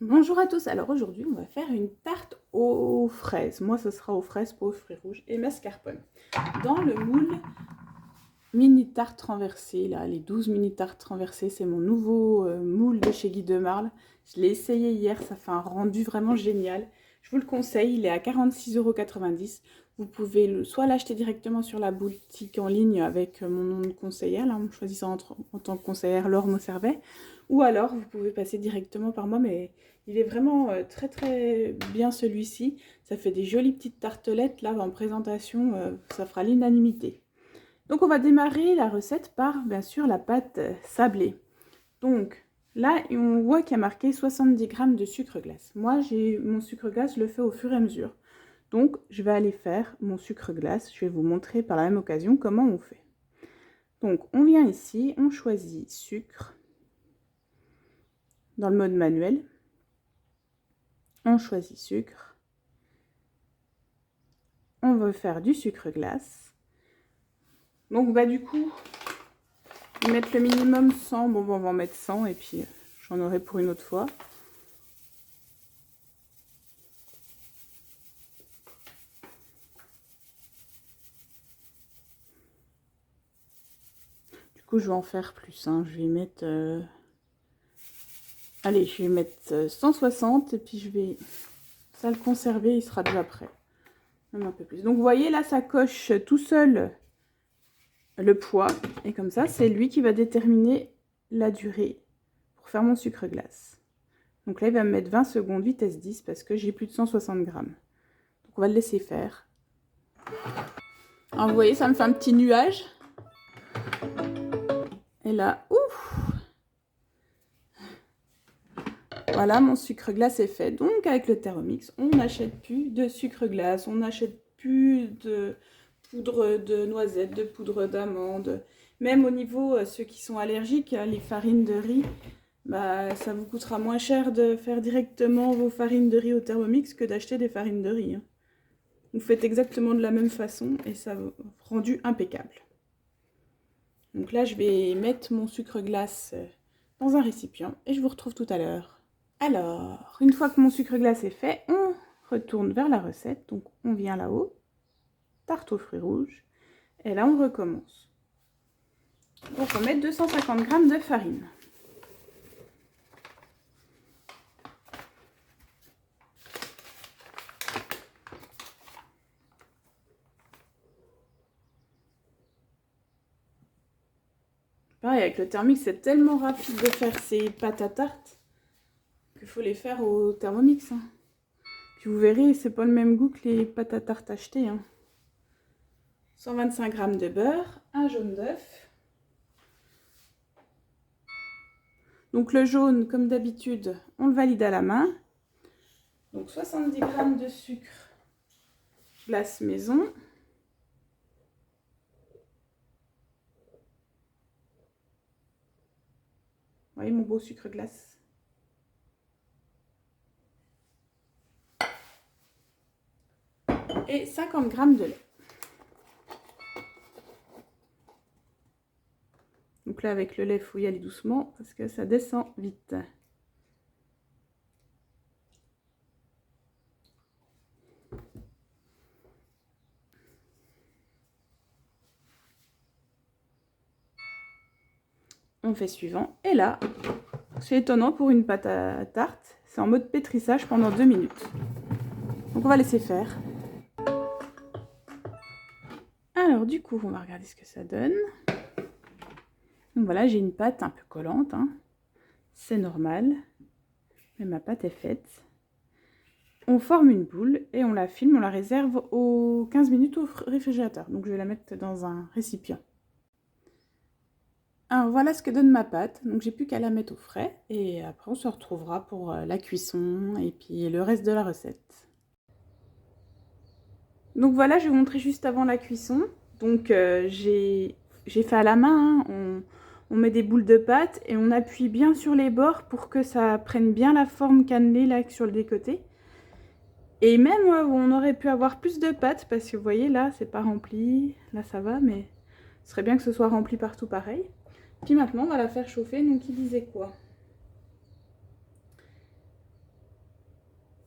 Bonjour à tous, alors aujourd'hui on va faire une tarte aux fraises. Moi ce sera aux fraises, pas aux fruits rouges et mascarpone. Dans le moule mini tarte renversée, là, les 12 mini tartes renversées, c'est mon nouveau moule de chez Guy Demarle. Je l'ai essayé hier, ça fait un rendu vraiment génial. Je vous le conseille, il est à 46,90 €. Vous pouvez soit l'acheter directement sur la boutique en ligne avec mon nom de conseillère, là en choisissant en tant que conseillère Laure Mosservet, ou alors vous pouvez passer directement par moi, mais il est vraiment très très bien celui-ci. Ça fait des jolies petites tartelettes, là en présentation, ça fera l'unanimité. Donc on va démarrer la recette par bien sûr la pâte sablée. Donc là on voit qu'il y a marqué 70 g de sucre glace. Moi j'ai mon sucre glace, je le fais au fur et à mesure. Donc je vais aller faire mon sucre glace. Je vais vous montrer par la même occasion comment on fait. Donc on vient ici, on choisit sucre dans le mode manuel. On choisit sucre. On veut faire du sucre glace. Donc du coup, mettre le minimum 100. Bon, on va en mettre 100 et puis j'en aurai pour une autre fois. Du coup, je vais en faire plus. Hein. Je vais mettre... Allez, je vais mettre 160 et puis je vais... Ça le conserver, il sera déjà prêt. Même un peu plus. Donc, vous voyez, là, ça coche tout seul le poids. Et comme ça, c'est lui qui va déterminer la durée pour faire mon sucre glace. Donc là, il va me mettre 20 secondes, vitesse 10, parce que j'ai plus de 160 grammes. Donc on va le laisser faire. Alors vous voyez, ça me fait un petit nuage. Et là, ouf! Voilà, mon sucre glace est fait. Donc avec le Thermomix, on n'achète plus de sucre glace, on n'achète plus de poudre de noisettes, de poudre d'amande. Même au niveau, ceux qui sont allergiques, les farines de riz, ça vous coûtera moins cher de faire directement vos farines de riz au Thermomix que d'acheter des farines de riz. Hein. Vous faites exactement de la même façon et ça rendu impeccable. Donc là, je vais mettre mon sucre glace dans un récipient et je vous retrouve tout à l'heure. Alors, une fois que mon sucre glace est fait, on retourne vers la recette. Donc on vient là-haut, tarte aux fruits rouges, et là on recommence. Donc on met 250 g de farine. Pareil, avec le Thermomix, c'est tellement rapide de faire ces pâtes à tarte qu'il faut les faire au Thermomix. Hein. Puis vous verrez, c'est pas le même goût que les pâtes à tarte achetées. Hein. 125 g de beurre, un jaune d'œuf. Donc le jaune, comme d'habitude, on le valide à la main. Donc 70 g de sucre glace maison. Vous voyez mon beau sucre glace. Et 50 g de lait. Donc là, avec le lait, il faut y aller doucement parce que ça descend vite. On fait suivant. Et là, c'est étonnant pour une pâte à tarte. C'est en mode pétrissage pendant 2 minutes. Donc on va laisser faire. Alors du coup, on va regarder ce que ça donne. Donc voilà, j'ai une pâte un peu collante. Hein. C'est normal. Mais ma pâte est faite. On forme une boule et on la filme, on la réserve aux 15 minutes au réfrigérateur. Donc je vais la mettre dans un récipient. Alors voilà ce que donne ma pâte. Donc j'ai plus qu'à la mettre au frais et après on se retrouvera pour la cuisson et puis le reste de la recette. Donc voilà, je vais vous montrer juste avant la cuisson. Donc j'ai fait à la main, hein. On met des boules de pâte et on appuie bien sur les bords pour que ça prenne bien la forme cannelée là sur le côtés. Et même on aurait pu avoir plus de pâte parce que vous voyez là c'est pas rempli, là ça va, mais ce serait bien que ce soit rempli partout pareil. Puis maintenant on va la faire chauffer, donc il disait quoi?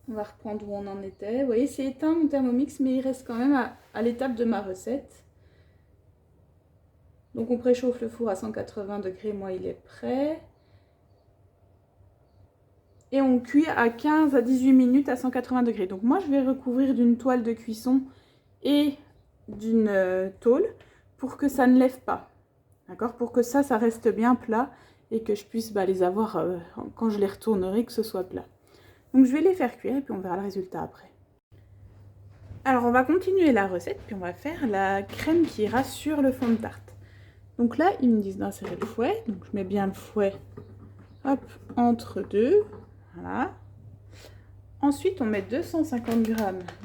On va reprendre où on en était. Vous voyez, c'est éteint mon Thermomix, mais il reste quand même à l'étape de ma recette. Donc on préchauffe le four à 180 degrés, moi il est prêt. Et on cuit à 15 à 18 minutes à 180 degrés. Donc moi je vais recouvrir d'une toile de cuisson et d'une tôle pour que ça ne lève pas. D'accord? Pour que ça reste bien plat et que je puisse les avoir quand je les retournerai, que ce soit plat. Donc je vais les faire cuire et puis on verra le résultat après. Alors on va continuer la recette, puis on va faire la crème qui ira sur le fond de tarte. Donc là, ils me disent d'insérer le fouet. Donc je mets bien le fouet, hop, entre deux. Voilà. Ensuite, on met 250 g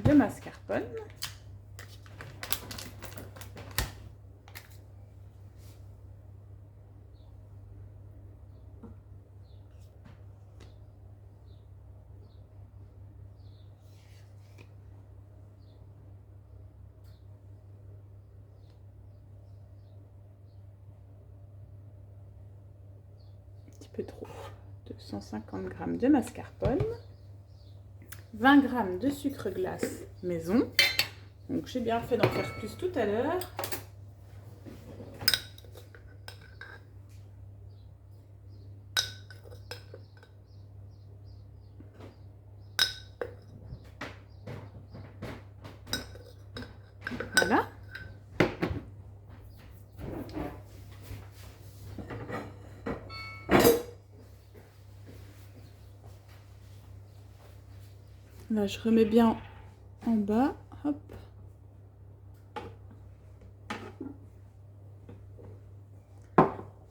de mascarpone. Peu trop. 250 g de mascarpone, 20 g de sucre glace maison. Donc j'ai bien fait d'en faire plus tout à l'heure. Voilà. Là, je remets bien en bas. Hop.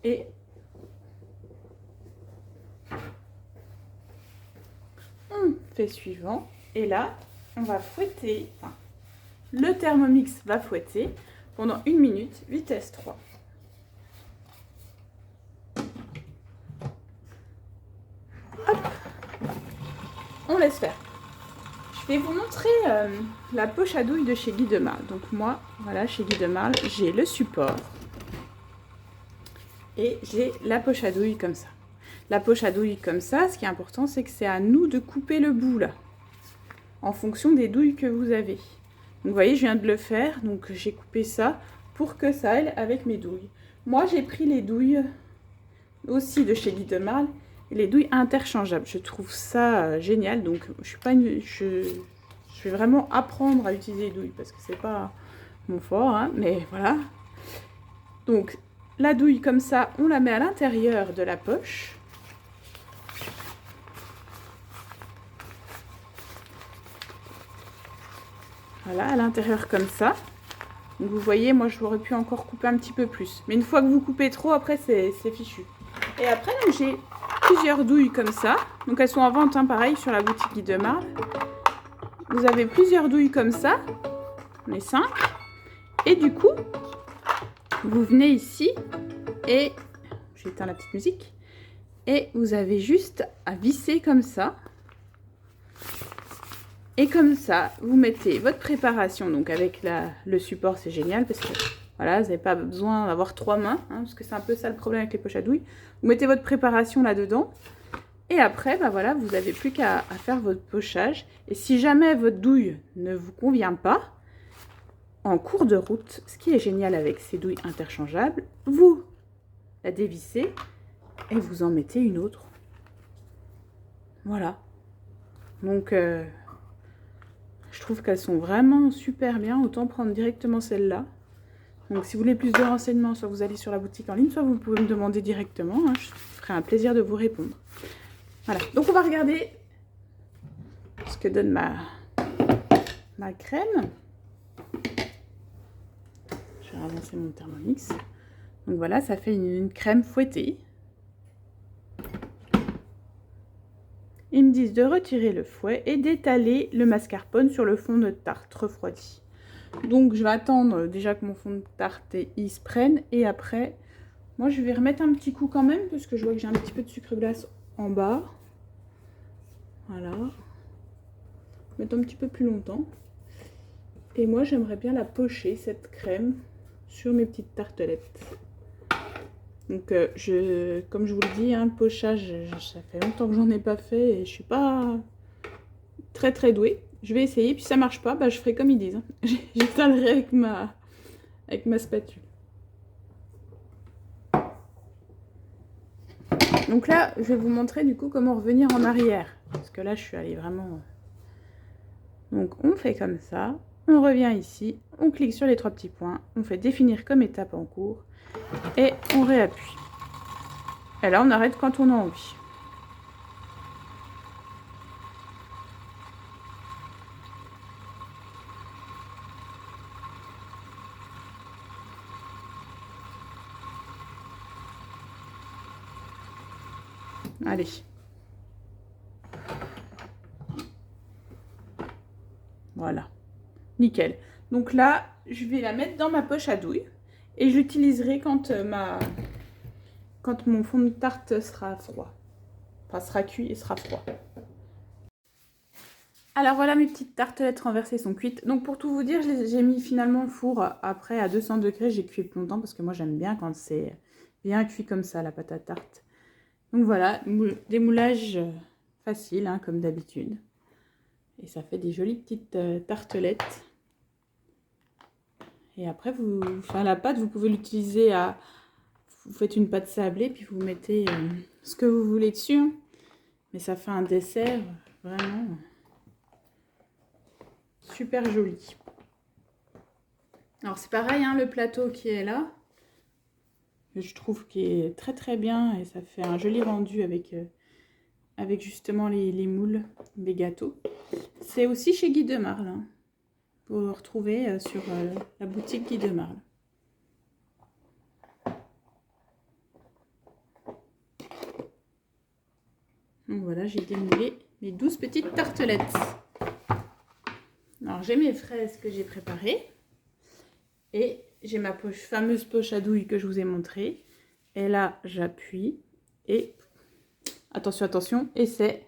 Et on fait suivant. Et là, on va fouetter. Enfin, le Thermomix va fouetter pendant 1 minute, vitesse 3. Hop. On laisse faire. Je vais vous montrer la poche à douille de chez Guy de Marle. Donc moi, voilà, chez Guy de Marle, j'ai le support. Et j'ai la poche à douille comme ça. La poche à douille comme ça, ce qui est important, c'est que c'est à nous de couper le bout là, en fonction des douilles que vous avez. Donc vous voyez, je viens de le faire, donc j'ai coupé ça pour que ça aille avec mes douilles. Moi, j'ai pris les douilles aussi de chez Guy de Marle, et les douilles interchangeables. Je trouve ça génial, donc je vais vraiment apprendre à utiliser les douilles, parce que c'est pas mon fort, hein, mais voilà. Donc, la douille comme ça, on la met à l'intérieur de la poche. Voilà, à l'intérieur comme ça. Donc vous voyez, moi j'aurais pu encore couper un petit peu plus. Mais une fois que vous coupez trop, après c'est fichu. Et après, j'ai plusieurs douilles comme ça. Donc elles sont en vente, hein, pareil, sur la boutique Guy de Marle. Vous avez plusieurs douilles comme ça. On est 5. Et du coup, vous venez ici et... J'éteins la petite musique. Et vous avez juste à visser comme ça. Et comme ça, vous mettez votre préparation. Donc avec le support, c'est génial parce que voilà, vous n'avez pas besoin d'avoir 3 mains, hein, parce que c'est un peu ça le problème avec les poches à douille. Vous mettez votre préparation là-dedans. Et après, voilà, vous n'avez plus qu'à faire votre pochage. Et si jamais votre douille ne vous convient pas, en cours de route, ce qui est génial avec ces douilles interchangeables, vous la dévissez et vous en mettez une autre. Voilà. Donc, je trouve qu'elles sont vraiment super bien. Autant prendre directement celle-là. Donc, si vous voulez plus de renseignements, soit vous allez sur la boutique en ligne, soit vous pouvez me demander directement. Hein, je ferai un plaisir de vous répondre. Voilà. Donc, on va regarder ce que donne ma crème. Je vais avancer mon Thermomix. Donc, voilà, ça fait une crème fouettée. Ils me disent de retirer le fouet et d'étaler le mascarpone sur le fond de tarte refroidi. Donc je vais attendre déjà que mon fond de tarte il se prenne et après, moi je vais remettre un petit coup quand même parce que je vois que j'ai un petit peu de sucre glace en bas. Voilà. Mettre un petit peu plus longtemps. Et moi j'aimerais bien la pocher cette crème sur mes petites tartelettes. Donc comme je vous le dis, hein, le pochage, ça fait longtemps que j'en ai pas fait et je suis pas très très douée. Je vais essayer, puis si ça marche pas, bah, je ferai comme ils disent. Hein. J'étalerai avec ma spatule. Donc là, je vais vous montrer du coup comment revenir en arrière. Parce que là, je suis allée vraiment... Donc on fait comme ça, on revient ici, on clique sur les 3 petits points, on fait définir comme étape en cours et on réappuie. Et là, on arrête quand on a envie. Allez. Voilà. Nickel. Donc là, je vais la mettre dans ma poche à douille et je l'utiliserai quand mon fond de tarte sera froid. Enfin, sera cuit et sera froid. Alors voilà, mes petites tartelettes renversées sont cuites. Donc pour tout vous dire, j'ai mis finalement le four après à 200 degrés. J'ai cuit plus longtemps parce que moi j'aime bien quand c'est bien cuit comme ça, la pâte à tarte. Donc voilà, démoulage facile, hein, comme d'habitude. Et ça fait des jolies petites tartelettes. Et après, la pâte, vous pouvez l'utiliser à... Vous faites une pâte sablée, puis vous mettez ce que vous voulez dessus. Hein. Mais ça fait un dessert vraiment super joli. Alors c'est pareil, hein, le plateau qui est là. Je trouve qu'il est très très bien et ça fait un joli rendu avec justement les moules des gâteaux. C'est aussi chez Guy de Marle. Hein. Vous le retrouvez sur la boutique Guy de Marle. Donc voilà, j'ai démoulé mes 12 petites tartelettes. Alors j'ai mes fraises que j'ai préparées. Et j'ai ma fameuse poche à douille que je vous ai montrée. Et là, j'appuie. Et attention, attention, essai.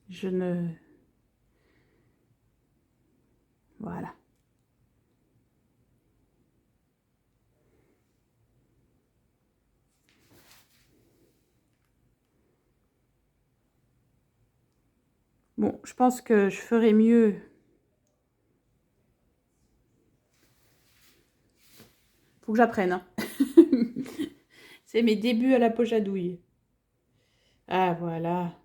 Je ne... Voilà. Bon, je pense que je ferai mieux. Faut que j'apprenne. Hein. C'est mes débuts à la poche à douille. Ah, voilà.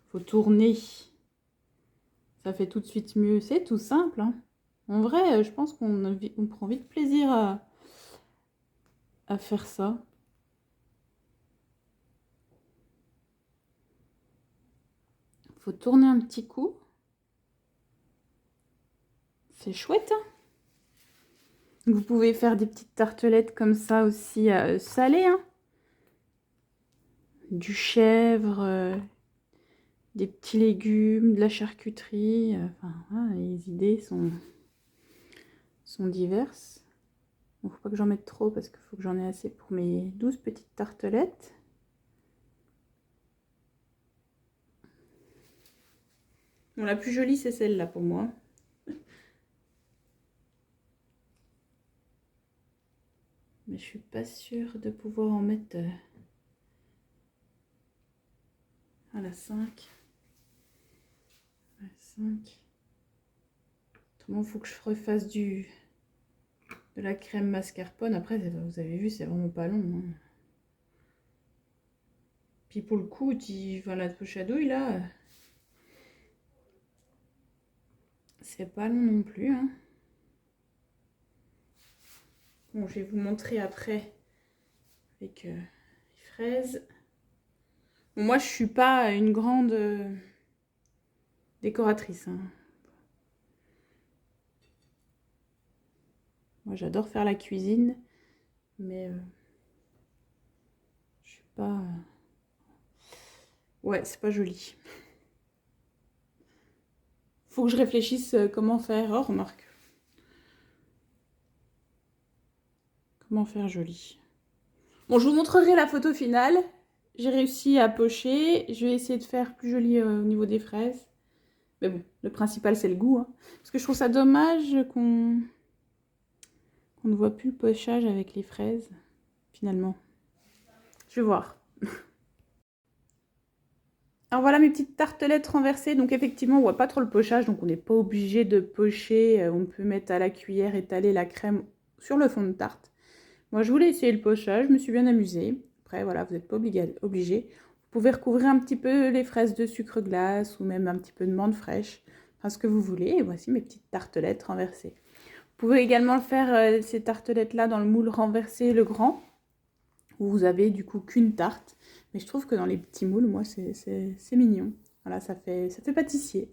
Faut tourner. Ça fait tout de suite mieux. C'est tout simple. Hein. En vrai, je pense qu'on prend vite plaisir à faire ça. Faut tourner un petit coup. C'est chouette, hein. Vous pouvez faire des petites tartelettes comme ça aussi salées. Hein. Du chèvre, des petits légumes, de la charcuterie. Enfin, voilà, les idées sont diverses. Il ne faut pas que j'en mette trop parce qu'il faut que j'en ai assez pour mes 12 petites tartelettes. Bon, la plus jolie, c'est celle-là pour moi. Mais je suis pas sûre de pouvoir en mettre à la 5. À la 5. Autrement, il faut que je refasse de la crème mascarpone. Après, vous avez vu, c'est vraiment pas long. Hein. Puis pour le coup, la poche à douille, là, c'est pas long non plus. Hein. Bon, je vais vous montrer après avec les fraises. Bon, moi, je suis pas une grande décoratrice. Hein. Moi, j'adore faire la cuisine, mais je suis pas... Ouais, c'est pas joli. Faut que je réfléchisse comment faire. Oh, remarque. Comment faire joli. Bon, je vous montrerai la photo finale. J'ai réussi à pocher. Je vais essayer de faire plus joli au niveau des fraises. Mais bon, le principal, c'est le goût. Hein. Parce que je trouve ça dommage qu'on ne voit plus le pochage avec les fraises, finalement. Je vais voir. Alors voilà mes petites tartelettes renversées. Donc effectivement, on voit pas trop le pochage, donc on n'est pas obligé de pocher. On peut mettre à la cuillère, étaler la crème sur le fond de tarte. Moi, je voulais essayer le pochage, je me suis bien amusée. Après, voilà, vous n'êtes pas obligé. Vous pouvez recouvrir un petit peu les fraises de sucre glace ou même un petit peu de menthe fraîche, enfin ce que vous voulez. Et voici mes petites tartelettes renversées. Vous pouvez également faire ces tartelettes-là dans le moule renversé, le grand, où vous avez du coup qu'une tarte. Mais je trouve que dans les petits moules, moi, c'est mignon. Voilà, ça fait pâtissier.